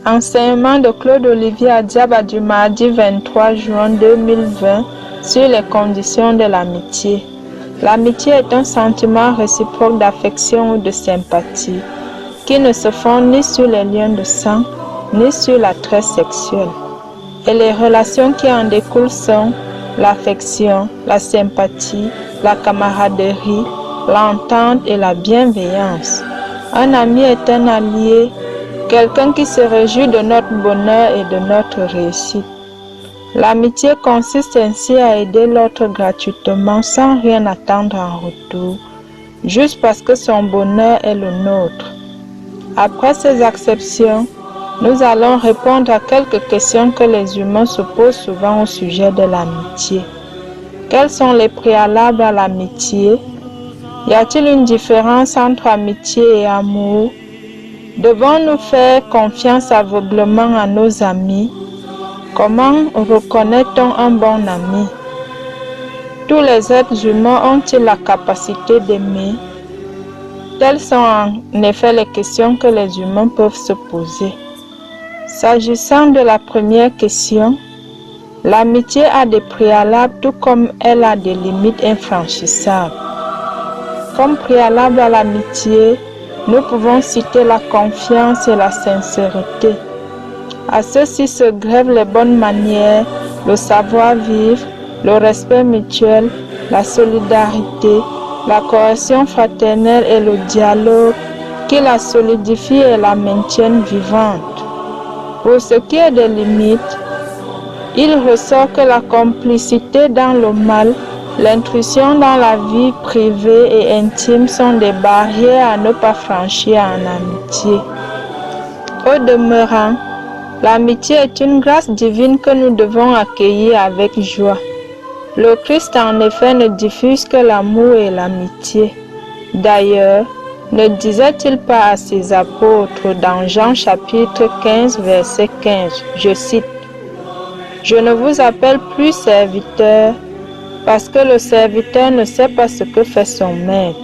Enseignement de Claude Olivier Adiaba du mardi 23 juin 2020 sur les conditions de l'amitié. L'amitié est un sentiment réciproque d'affection ou de sympathie qui ne se fonde ni sur les liens de sang ni sur l'attrait sexuel. Et les relations qui en découlent sont l'affection, la sympathie, la camaraderie, l'entente et la bienveillance. Un ami est un allié, quelqu'un qui se réjouit de notre bonheur et de notre réussite. L'amitié consiste ainsi à aider l'autre gratuitement sans rien attendre en retour, juste parce que son bonheur est le nôtre. Après ces acceptions, nous allons répondre à quelques questions que les humains se posent souvent au sujet de l'amitié. Quels sont les préalables à l'amitié? Y a-t-il une différence entre amitié et amour? Devons-nous faire confiance aveuglément à nos amis? Comment reconnaît-on un bon ami? Tous les êtres humains ont-ils la capacité d'aimer? Telles sont en effet les questions que les humains peuvent se poser. S'agissant de la première question, l'amitié a des préalables tout comme elle a des limites infranchissables. Comme préalable à l'amitié, nous pouvons citer la confiance et la sincérité. À ceci se grèvent les bonnes manières, le savoir-vivre, le respect mutuel, la solidarité, la cohésion fraternelle et le dialogue qui la solidifient et la maintiennent vivante. Pour ce qui est des limites, il ressort que la complicité dans le mal, l'intrusion dans la vie privée et intime sont des barrières à ne pas franchir en amitié. Au demeurant, l'amitié est une grâce divine que nous devons accueillir avec joie. Le Christ en effet ne diffuse que l'amour et l'amitié. D'ailleurs, ne disait-il pas à ses apôtres dans Jean chapitre 15 verset 15, je cite, « Je ne vous appelle plus serviteurs, parce que le serviteur ne sait pas ce que fait son maître,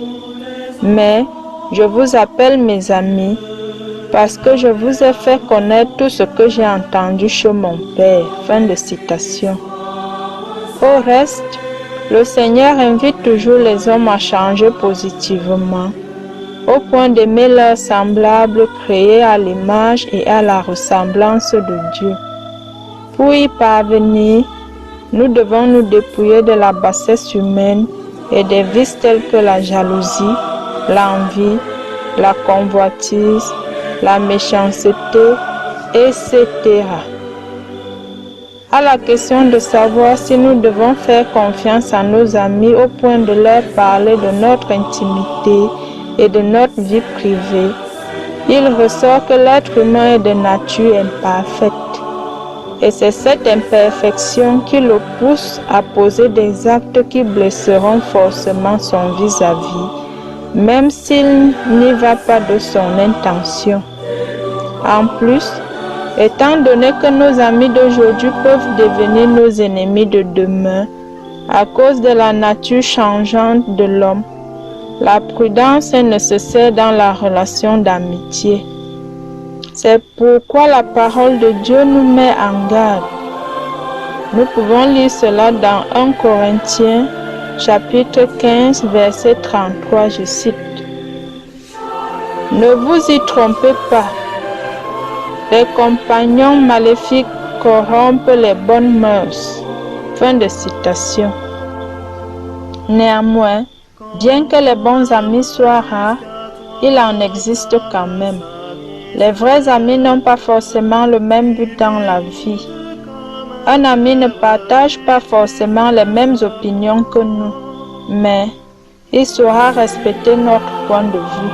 mais je vous appelle mes amis, parce que je vous ai fait connaître tout ce que j'ai entendu chez mon Père. » Fin de citation. Au reste, le Seigneur invite toujours les hommes à changer positivement, au point d'aimer leurs semblables créés à l'image et à la ressemblance de Dieu. Pour y parvenir, nous devons nous dépouiller de la bassesse humaine et des vices tels que la jalousie, l'envie, la convoitise, la méchanceté, etc. À la question de savoir si nous devons faire confiance à nos amis au point de leur parler de notre intimité et de notre vie privée, il ressort que l'être humain est de nature imparfaite. Et c'est cette imperfection qui le pousse à poser des actes qui blesseront forcément son vis-à-vis, même s'il n'y va pas de son intention. En plus, étant donné que nos amis d'aujourd'hui peuvent devenir nos ennemis de demain à cause de la nature changeante de l'homme, la prudence est nécessaire dans la relation d'amitié. C'est pourquoi la parole de Dieu nous met en garde. Nous pouvons lire cela dans 1 Corinthiens chapitre 15 verset 33, je cite. « Ne vous y trompez pas. Les compagnons maléfiques corrompent les bonnes mœurs. » Fin de citation. Néanmoins, bien que les bons amis soient rares, il en existe quand même. Les vrais amis n'ont pas forcément le même but dans la vie. Un ami ne partage pas forcément les mêmes opinions que nous, mais il saura respecter notre point de vue.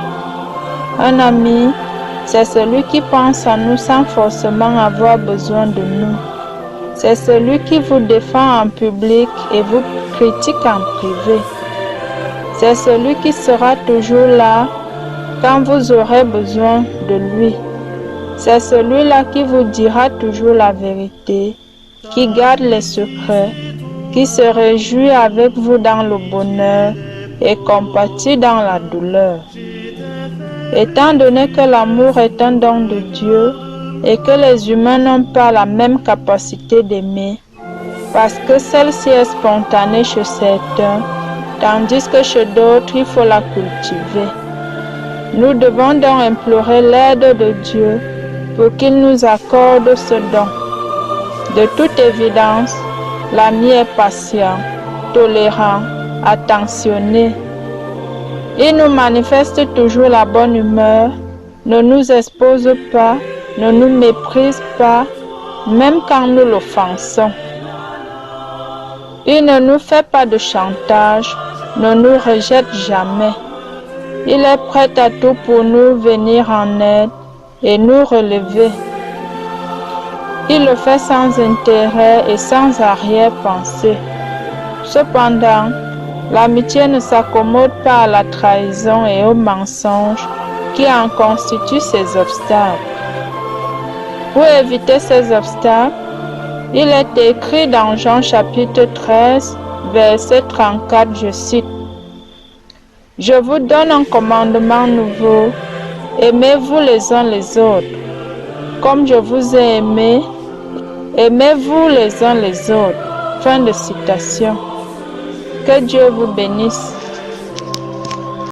Un ami, c'est celui qui pense à nous sans forcément avoir besoin de nous. C'est celui qui vous défend en public et vous critique en privé. C'est celui qui sera toujours là quand vous aurez besoin de lui. C'est celui-là qui vous dira toujours la vérité, qui garde les secrets, qui se réjouit avec vous dans le bonheur et compatit dans la douleur. Étant donné que l'amour est un don de Dieu et que les humains n'ont pas la même capacité d'aimer, parce que celle-ci est spontanée chez certains, tandis que chez d'autres, il faut la cultiver. Nous devons donc implorer l'aide de Dieu pour qu'il nous accorde ce don. De toute évidence, l'ami est patient, tolérant, attentionné. Il nous manifeste toujours la bonne humeur, ne nous expose pas, ne nous méprise pas, même quand nous l'offensons. Il ne nous fait pas de chantage, ne nous rejette jamais. Il est prêt à tout pour nous venir en aide et nous relever. Il le fait sans intérêt et sans arrière-pensée. Cependant, l'amitié ne s'accommode pas à la trahison et au mensonge qui en constituent ses obstacles. Pour éviter ces obstacles, il est écrit dans Jean chapitre 13, verset 34, je cite: « Je vous donne un commandement nouveau, aimez-vous les uns les autres. Comme je vous ai aimé, aimez-vous les uns les autres. » Fin de citation. Que Dieu vous bénisse.